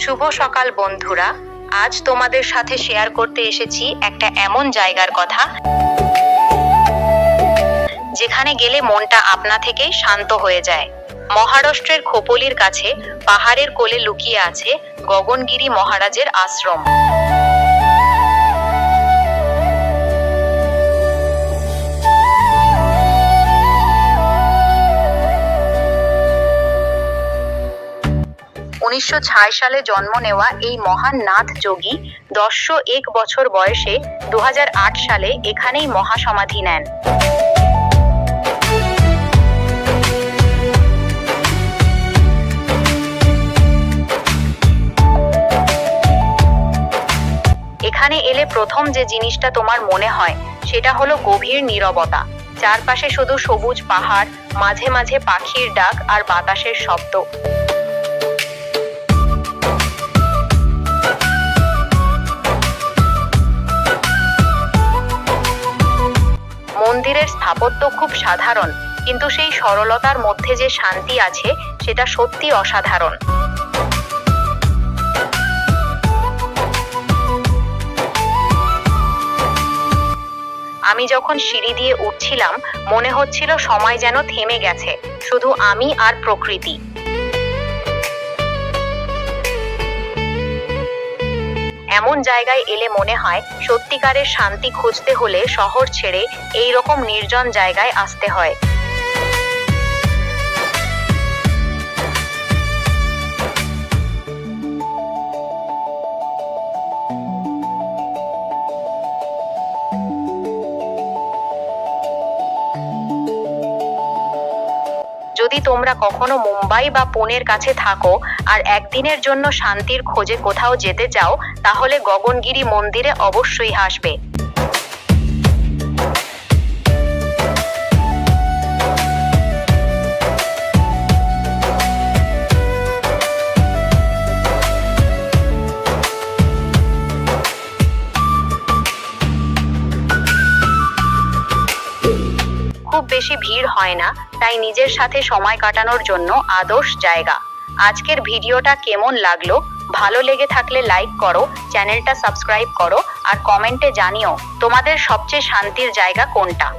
শুভ সকাল বন্ধুরা, আজ তোমাদের সাথে শেয়ার করতে এসেছি একটা এমন জায়গার কথা যেখানে গেলে মনটা আপনা থেকেই শান্ত হয়ে যায়। মহারাষ্ট্রের খোপোলির কাছে পাহাড়ের কোলে লুকিয়ে আছে গগনগিরি মহারাজের আশ্রম। উনিশশো সালে জন্ম নেওয়া এই মহান নাথ যোগী ১০১ বছর বয়সে ২০০৮ সালে এখানেই মহাসমাধি নেন। এখানে এলে প্রথম যে জিনিসটা তোমার মনে হয় সেটা হলো গভীর নীরবতা। চারপাশে শুধু সবুজ পাহাড়, মাঝে মাঝে পাখির ডাক আর বাতাসের শব্দ। মন্দিরের স্থাপত্য খুব সাধারণ, কিন্তু সেই সরলতার মধ্যে যে শান্তি আছে সেটা সত্যি অসাধারণ। আমি যখন সিঁড়ি দিয়ে উঠছিলাম মনে হচ্ছিল সময় যেন থেমে গেছে, শুধু আমি আর প্রকৃতি। এমন জায়গায় এলে মনে হয় সত্যিকারের শান্তি খুঁজতে হলে শহর ছেড়ে এই রকম নির্জন জায়গায় আসতে হয়। যদি তোমরা কখনো মুম্বাই বা পুনের কাছে থাকো আর একদিনের জন্য শান্তির খোঁজে কোথাও যেতে চাও, তাহলে গগনগিরি মন্দিরে অবশ্যই আসবে। খুব বেশি ভিড় হয় না, তাই নিজের সাথে সময় কাটানোর জন্য আদর্শ জায়গা। আজকের ভিডিওটা কেমন লাগলো? ভালো লেগে থাকলে লাইক করো, চ্যানেলটা সাবস্ক্রাইব করো আর কমেন্টে জানিও তোমাদের সবচেয়ে শান্তির জায়গা কোনটা।